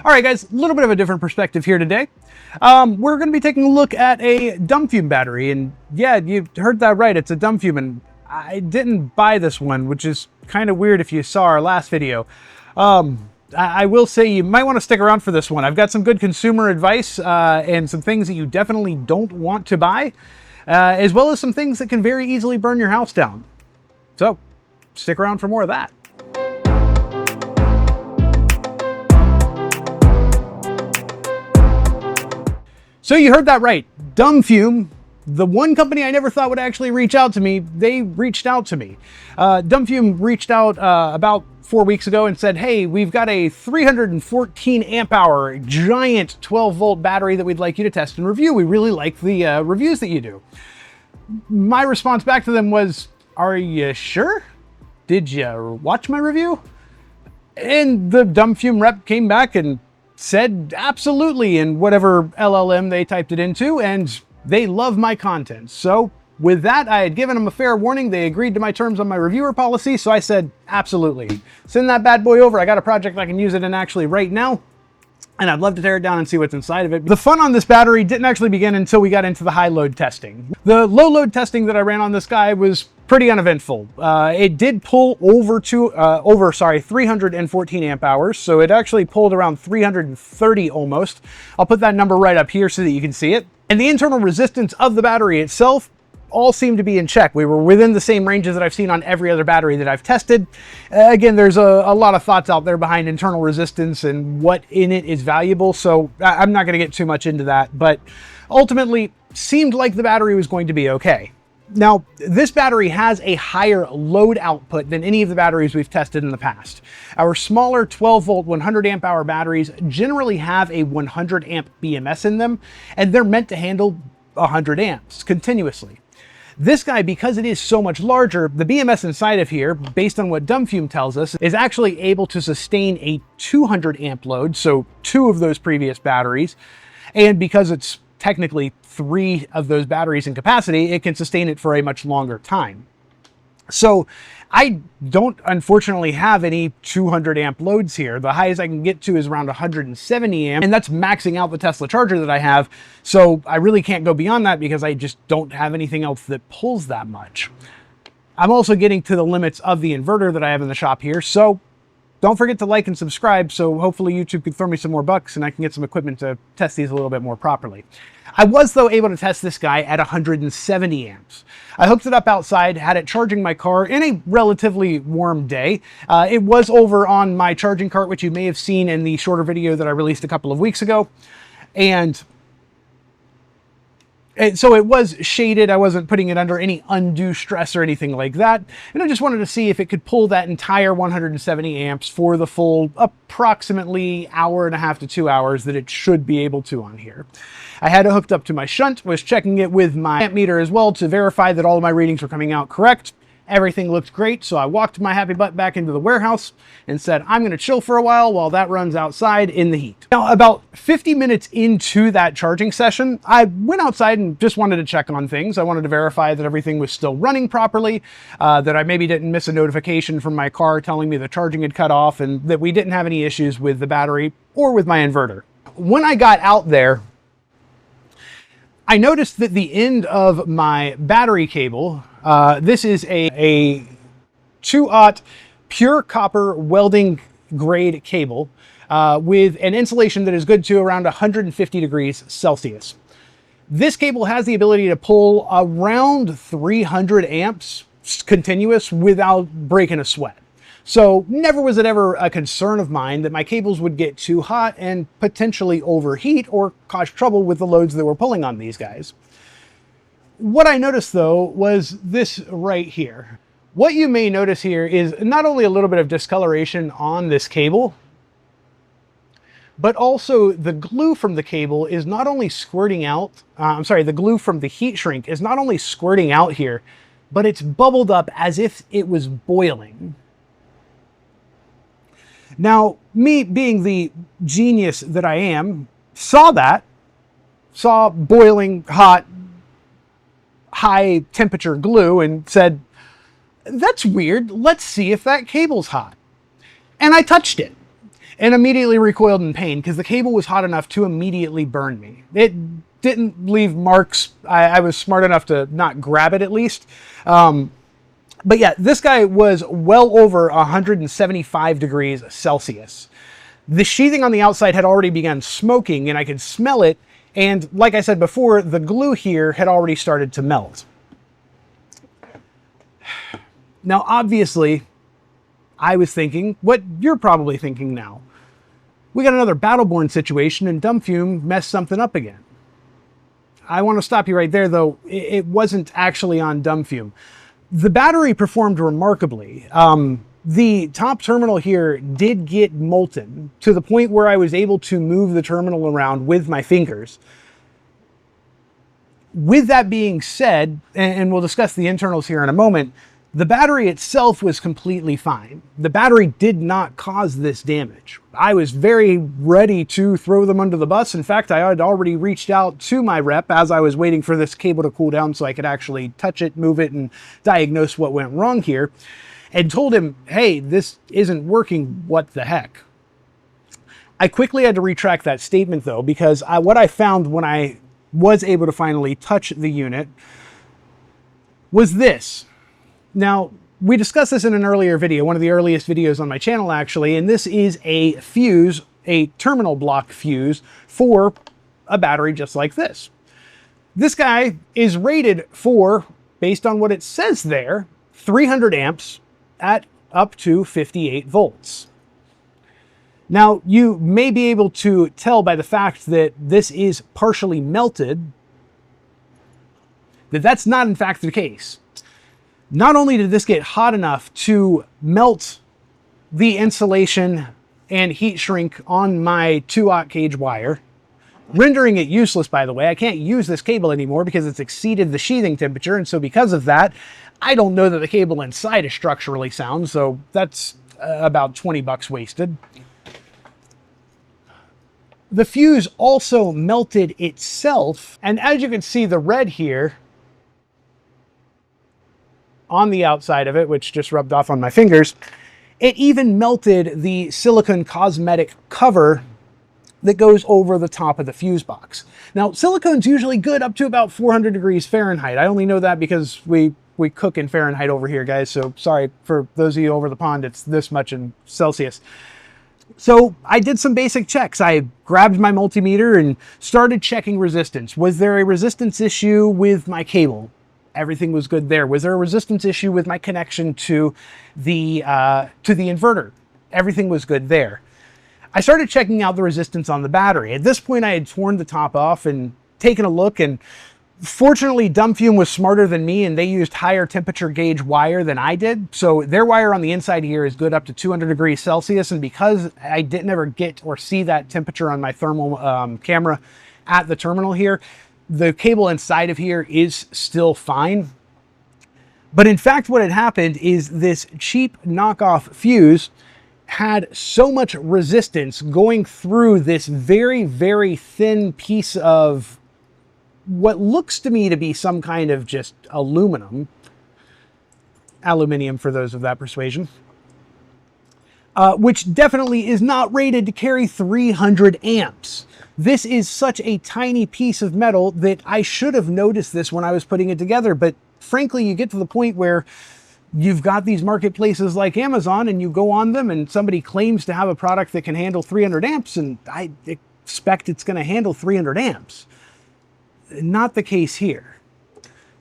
All right, guys, a little bit of a different perspective here today. We're going to be taking a look at a Dumbfume battery, and yeah, you heard that right, it's a Dumbfume, and I didn't buy this one, which is kind of weird if you saw our last video. I will say you might want to stick around for this one. I've got some good consumer advice and some things that you definitely don't want to buy, as well as some things that can very easily burn your house down. So stick around for more of that. So you heard that right, Dumbfume, the one company I never thought would actually reach out to me, they reached out to me. Dumbfume reached out about 4 weeks ago and said, hey, we've got a 314 amp hour giant 12 volt battery that we'd like you to test and review. We really like the reviews that you do. My response back to them was, are you sure? Did you watch my review? And the Dumbfume rep came back and said absolutely in whatever LLM they typed it into, and they love my content. So with that, I had given them a fair warning. They agreed to my terms on my reviewer policy, so I said absolutely. Send that bad boy over. I got a project I can use it in actually right now, and I'd love to tear it down and see what's inside of it. The fun on this battery didn't actually begin until we got into the high load testing. The low load testing that I ran on this guy was pretty uneventful. It did pull over 314 amp hours, so it actually pulled around 330 almost. I'll put that number right up here so that you can see it. And the internal resistance of the battery itself all seemed to be in check. We were within the same ranges that I've seen on every other battery that I've tested. Again, there's a lot of thoughts out there behind internal resistance and what in it is valuable, so I'm not going to get too much into that, but ultimately seemed like the battery was going to be okay. Now, this battery has a higher load output than any of the batteries we've tested in the past. Our smaller 12 volt 100 amp hour batteries generally have a 100 amp BMS in them, and they're meant to handle 100 amps continuously. This guy, because it is so much larger, the BMS inside of here, based on what Dumbfume tells us, is actually able to sustain a 200 amp load, so 2 of those previous batteries, and because it's technically 3 of those batteries in capacity, it can sustain it for a much longer time. So I don't unfortunately have any 200 amp loads here. The highest I can get to is around 170 amp, and that's maxing out the Tesla charger that I have. So I really can't go beyond that because I just don't have anything else that pulls that much. I'm also getting to the limits of the inverter that I have in the shop here. So don't forget to like and subscribe, so hopefully YouTube can throw me some more bucks and I can get some equipment to test these a little bit more properly. I was, though, able to test this guy at 170 amps. I hooked it up outside, had it charging my car in a relatively warm day. It was over on my charging cart, which you may have seen in the shorter video that I released a couple of weeks ago. And so it was shaded. I wasn't putting it under any undue stress or anything like that. And I just wanted to see if it could pull that entire 170 amps for the full approximately hour and a half to 2 hours that it should be able to on here. I had it hooked up to my shunt, was checking it with my amp meter as well to verify that all of my readings were coming out correct. Everything looked great, so I walked my happy butt back into the warehouse and said, I'm going to chill for a while that runs outside in the heat. Now, about 50 minutes into that charging session, I went outside and just wanted to check on things. I wanted to verify that everything was still running properly, that I maybe didn't miss a notification from my car telling me the charging had cut off, and that we didn't have any issues with the battery or with my inverter. When I got out there, I noticed that the end of my battery cable, this is a 2/0 pure copper welding grade cable with an insulation that is good to around 150 degrees Celsius. This cable has the ability to pull around 300 amps continuous without breaking a sweat. So never was it ever a concern of mine that my cables would get too hot and potentially overheat or cause trouble with the loads that were pulling on these guys. What I noticed, though, was this right here. What you may notice here is not only a little bit of discoloration on this cable, but also the glue from the cable is not only squirting out, the glue from the heat shrink is not only squirting out here, but it's bubbled up as if it was boiling. Now, me being the genius that I am, saw boiling hot, high temperature glue and said, that's weird, let's see if that cable's hot. And I touched it. and immediately recoiled in pain because the cable was hot enough to immediately burn me. It didn't leave marks. I was smart enough to not grab it at least. But yeah, this guy was well over 175 degrees Celsius. The sheathing on the outside had already begun smoking and I could smell it. And like I said before, the glue here had already started to melt. Now, obviously, I was thinking what you're probably thinking now. We got another Battleborn situation and Dumbfume messed something up again. I want to stop you right there, though. It wasn't actually on Dumbfume. The battery performed remarkably. The top terminal here did get molten to the point where I was able to move the terminal around with my fingers. With that being said, and we'll discuss the internals here in a moment, the battery itself was completely fine. The battery did not cause this damage. I was very ready to throw them under the bus. In fact, I had already reached out to my rep as I was waiting for this cable to cool down so I could actually touch it, move it, and diagnose what went wrong here, and told him, hey, this isn't working, what the heck? I quickly had to retract that statement though, because what I found when I was able to finally touch the unit was this. Now, we discussed this in an earlier video, one of the earliest videos on my channel actually, and this is a fuse, a terminal block fuse for a battery just like this. This guy is rated for, based on what it says there, 300 amps at up to 58 volts. Now, you may be able to tell by the fact that this is partially melted that that's not in fact the case. Not only did this get hot enough to melt the insulation and heat shrink on my 2-aught gauge wire, rendering it useless, by the way. I can't use this cable anymore because it's exceeded the sheathing temperature, and so because of that, I don't know that the cable inside is structurally sound, so that's about 20 bucks wasted. The fuse also melted itself, and as you can see, the red here on the outside of it, which just rubbed off on my fingers, it even melted the silicone cosmetic cover that goes over the top of the fuse box. Now, silicone's usually good up to about 400 degrees Fahrenheit. I only know that because we cook in Fahrenheit over here, guys, so sorry for those of you over the pond, it's this much in Celsius. So I did some basic checks. I grabbed my multimeter and started checking resistance. Was there a resistance issue with my cable? Everything was good there. Was there a resistance issue with my connection to the inverter? Everything was good there. I started checking out the resistance on the battery. At this point, I had torn the top off and taken a look, and fortunately, Dumbfume was smarter than me, and they used higher temperature gauge wire than I did. So their wire on the inside here is good up to 200 degrees Celsius, and because I didn't ever get or see that temperature on my thermal camera at the terminal here, the cable inside of here is still fine. But in fact, what had happened is this cheap knockoff fuse had so much resistance going through this very, very thin piece of what looks to me to be some kind of just aluminium for those of that persuasion, which definitely is not rated to carry 300 amps. This is such a tiny piece of metal that I should have noticed this when I was putting it together. But frankly, you get to the point where you've got these marketplaces like Amazon and you go on them and somebody claims to have a product that can handle 300 amps and I expect it's going to handle 300 amps. Not the case here.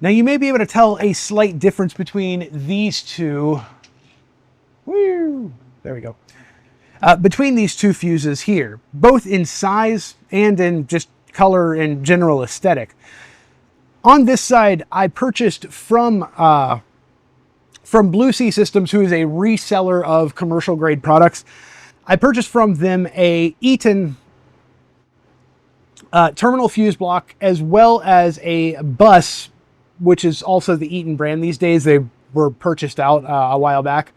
Now you may be able to tell a slight difference between these two. Woo, there we go. Between these two fuses here, both in size and in just color and general aesthetic. On this side, I purchased from Blue Sea Systems, who is a reseller of commercial grade products. I purchased from them a Eaton terminal fuse block, as well as a bus, which is also the Eaton brand. These days they were purchased out a while back.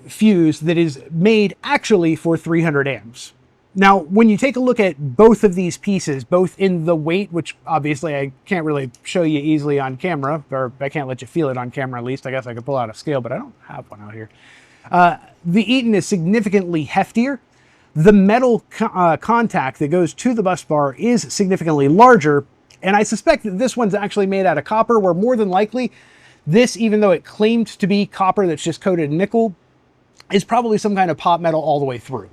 Fuse that is made actually for 300 amps. Now, when you take a look at both of these pieces, both in the weight, which obviously I can't really show you easily on camera, or I can't let you feel it on camera at least. I guess I could pull out a scale, but I don't have one out here. The Eaton is significantly heftier. The metal contact that goes to the bus bar is significantly larger, and I suspect that this one's actually made out of copper, where more than likely this, even though it claimed to be copper that's just coated in nickel, is probably some kind of pot metal all the way through.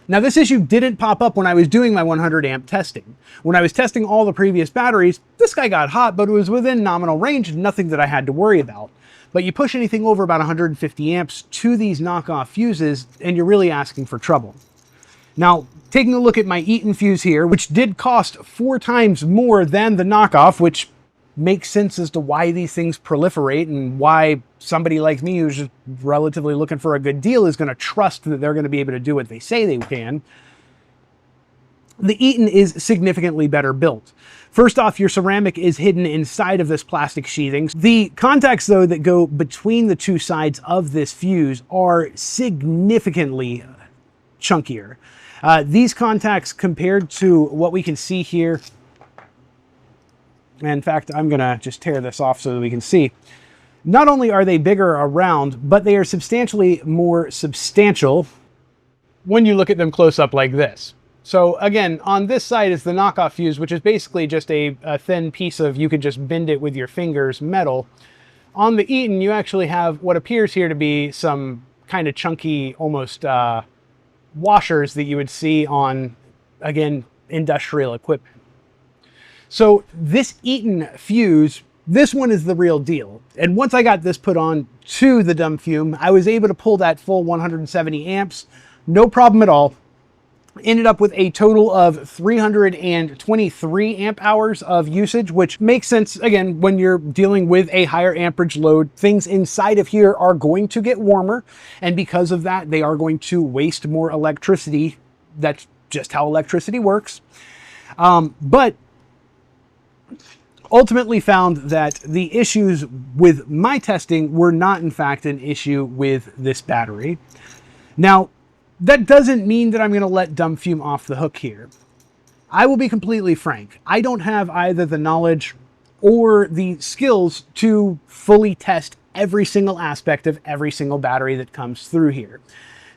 Now, this issue didn't pop up when I was doing my 100 amp testing. When I was testing all the previous batteries, this guy got hot, but it was within nominal range, nothing that I had to worry about. But you push anything over about 150 amps to these knockoff fuses, and you're really asking for trouble. Now, taking a look at my Eaton fuse here, which did cost 4 times more than the knockoff, which makes sense as to why these things proliferate and why somebody like me who's just relatively looking for a good deal is going to trust that they're going to be able to do what they say they can. The Eaton is significantly better built. First off, your ceramic is hidden inside of this plastic sheathing. The contacts, though, that go between the two sides of this fuse are significantly chunkier. These contacts, compared to what we can see here, in fact, I'm going to just tear this off so that we can see. Not only are they bigger around, but they are substantially more substantial when you look at them close up like this. So again, on this side is the knockoff fuse, which is basically just a thin piece of, you could just bend it with your fingers, metal. On the Eaton, you actually have what appears here to be some kind of chunky, almost washers that you would see on, again, industrial equipment. So this Eaton fuse, this one is the real deal. And once I got this put on to the Dumbfume, I was able to pull that full 170 amps, no problem at all. Ended up with a total of 323 amp hours of usage, which makes sense, again, when you're dealing with a higher amperage load. Things inside of here are going to get warmer, and because of that, they are going to waste more electricity. That's just how electricity works. But ultimately found that the issues with my testing were not, in fact, an issue with this battery. Now, that doesn't mean that I'm going to let Dumbfume off the hook here. I will be completely frank. I don't have either the knowledge or the skills to fully test every single aspect of every single battery that comes through here.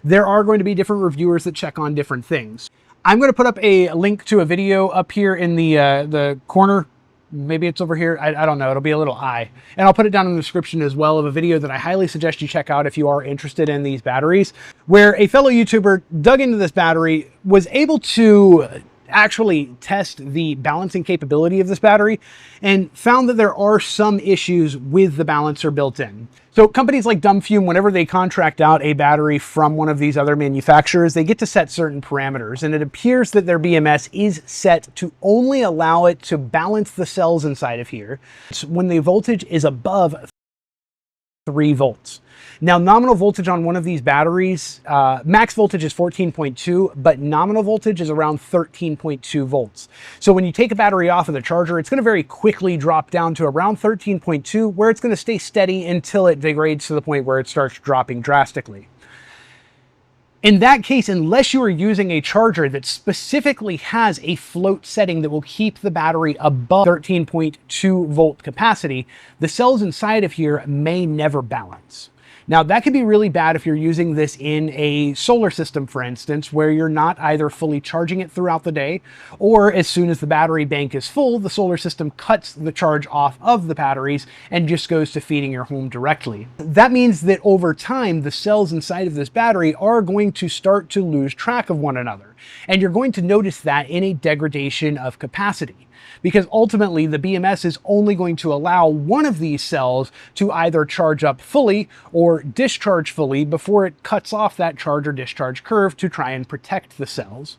There are going to be different reviewers that check on different things. I'm going to put up a link to a video up here in the corner. Maybe it's over here. I don't know. It'll be a little eye. And I'll put it down in the description as well, of a video that I highly suggest you check out if you are interested in these batteries, where a fellow YouTuber dug into this battery, was able to actually test the balancing capability of this battery, and found that there are some issues with the balancer built in. So companies like Dumbfume, whenever they contract out a battery from one of these other manufacturers, they get to set certain parameters, and it appears that their BMS is set to only allow it to balance the cells inside of here when the voltage is above 3 volts. Now, nominal voltage on one of these batteries, max voltage is 14.2, but nominal voltage is around 13.2 volts. So when you take a battery off of the charger, it's going to very quickly drop down to around 13.2, where it's going to stay steady until it degrades to the point where it starts dropping drastically. In that case, unless you are using a charger that specifically has a float setting that will keep the battery above 13.2 volt capacity, the cells inside of here may never balance. Now, that could be really bad if you're using this in a solar system, for instance, where you're not either fully charging it throughout the day, or as soon as the battery bank is full, the solar system cuts the charge off of the batteries and just goes to feeding your home directly. That means that over time, the cells inside of this battery are going to start to lose track of one another. And you're going to notice that in a degradation of capacity, because ultimately the BMS is only going to allow one of these cells to either charge up fully or discharge fully before it cuts off that charge or discharge curve to try and protect the cells.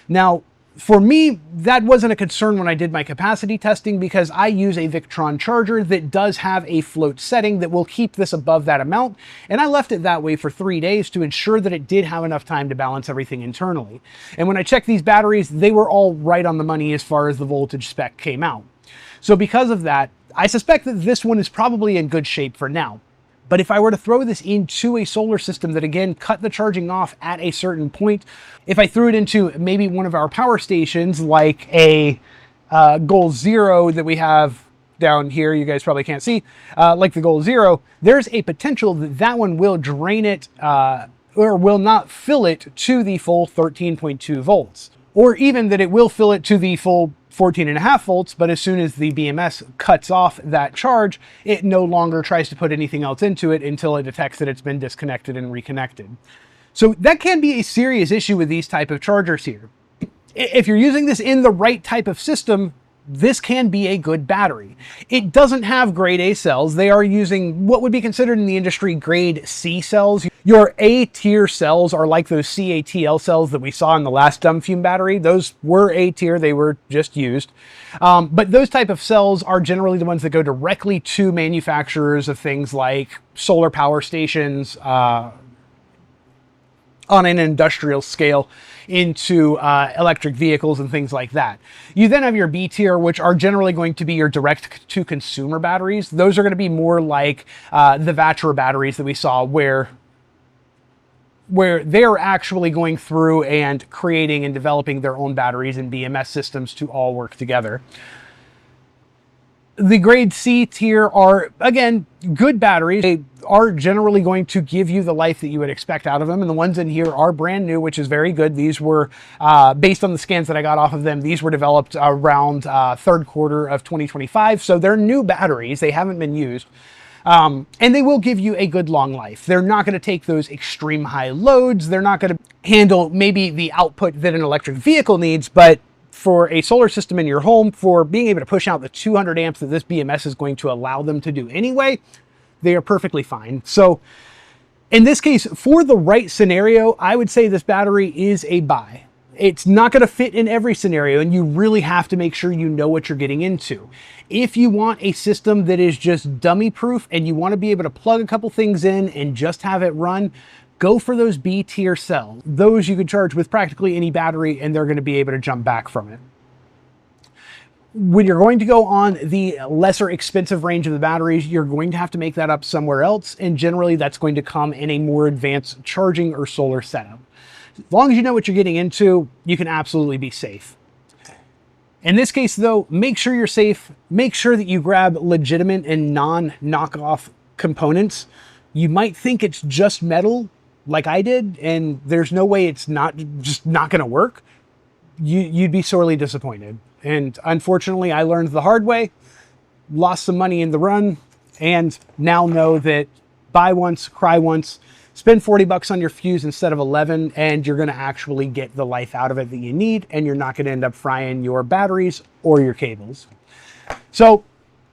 Now, for me, that wasn't a concern when I did my capacity testing, because I use a Victron charger that does have a float setting that will keep this above that amount, and I left it that way for 3 days to ensure that it did have enough time to balance everything internally. And when I checked these batteries, they were all right on the money as far as the voltage spec came out. So because of that, I suspect that this one is probably in good shape for now. But if I were to throw this into a solar system that, again, cut the charging off at a certain point, if I threw it into maybe one of our power stations, like a Goal Zero that we have down here, you guys probably can't see, like the Goal Zero, there's a potential that that one will drain it or will not fill it to the full 13.2 volts, or even that it will fill it to the full 14.5 volts, but as soon as the BMS cuts off that charge, it no longer tries to put anything else into it until it detects that it's been disconnected and reconnected. So that can be a serious issue with these type of chargers here. If you're using this in the right type of system, this can be a good battery. It doesn't have grade A cells. They are using what would be considered in the industry grade C cells. Your A tier cells are like those CATL cells that we saw in the last Dumfume battery. Those were A tier, they were just used. But those type of cells are generally the ones that go directly to manufacturers of things like solar power stations, on an industrial scale into electric vehicles and things like that. You then have your B tier, which are generally going to be your direct to consumer batteries. Those are going to be more like the Vatra batteries that we saw, where they're actually going through and creating and developing their own batteries and BMS systems to all work together. The grade C tier are, again, good batteries. They are generally going to give you the life that you would expect out of them. And the ones in here are brand new, which is very good. These were, based on the scans that I got off of them, these were developed around third quarter of 2025. So they're new batteries. They haven't been used. And they will give you a good long life. They're not going to take those extreme high loads. They're not going to handle maybe the output that an electric vehicle needs, but for a solar system in your home, for being able to push out the 200 amps that this BMS is going to allow them to do anyway, they are perfectly fine. So in this case, for the right scenario, I would say this battery is a buy. It's not going to fit in every scenario, and you really have to make sure you know what you're getting into. If you want a system that is just dummy proof and you want to be able to plug a couple things in and just have it run, go for those B tier cells. Those you can charge with practically any battery and they're going to be able to jump back from it. When you're going to go on the lesser expensive range of the batteries, you're going to have to make that up somewhere else. And generally that's going to come in a more advanced charging or solar setup. As long as you know what you're getting into, you can absolutely be safe. In this case though, make sure you're safe. Make sure that you grab legitimate and non-knockoff components. You might think it's just metal, like I did, and there's no way it's not going to work. You'd be sorely disappointed. And unfortunately, I learned the hard way, lost some money in the run, and now know that buy once, cry once, spend 40 bucks on your fuse instead of 11, and you're going to actually get the life out of it that you need, and you're not going to end up frying your batteries or your cables. So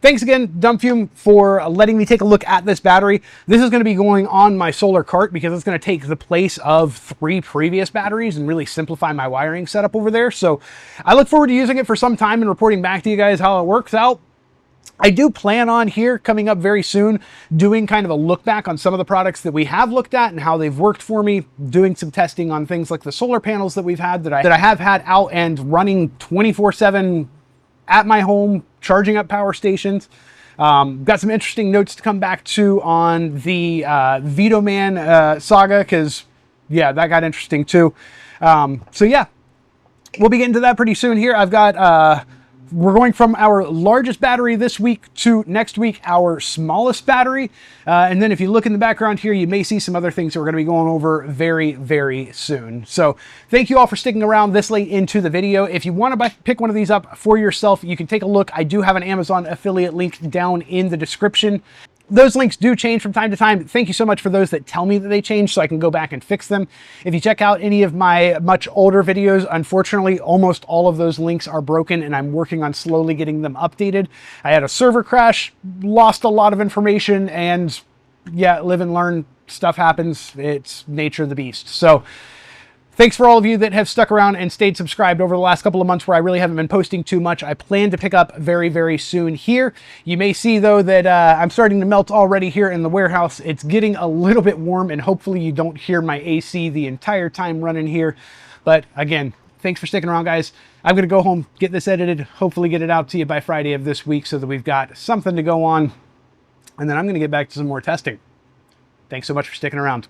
thanks again, Dumbfume, for letting me take a look at this battery. This is going to be going on my solar cart because it's going to take the place of 3 previous batteries and really simplify my wiring setup over there. So I look forward to using it for some time and reporting back to you guys how it works out. I do plan on here coming up very soon doing kind of a look back on some of the products that we have looked at and how they've worked for me, doing some testing on things like the solar panels that we've had that I have had out and running 24/7 at my home, charging up power stations. Got some interesting notes to come back to on the Veto Man saga, because yeah, that got interesting too. So yeah, we'll be getting to that pretty soon here. I've got, we're going from our largest battery this week to next week, our smallest battery. And then if you look in the background here, you may see some other things that we're going to be going over very, very soon. So thank you all for sticking around this late into the video. If you want to pick one of these up for yourself, you can take a look. I do have an Amazon affiliate link down in the description. Those links do change from time to time. Thank you so much for those that tell me that they change so I can go back and fix them. If you check out any of my much older videos, unfortunately, almost all of those links are broken and I'm working on slowly getting them updated. I had a server crash, lost a lot of information, and yeah, live and learn, stuff happens. It's nature of the beast. So thanks for all of you that have stuck around and stayed subscribed over the last couple of months where I really haven't been posting too much. I plan to pick up very, very soon here. You may see though that I'm starting to melt already here in the warehouse. It's getting a little bit warm and hopefully you don't hear my AC the entire time running here. But again, thanks for sticking around, guys. I'm going to go home, get this edited, hopefully get it out to you by Friday of this week so that we've got something to go on. And then I'm going to get back to some more testing. Thanks so much for sticking around.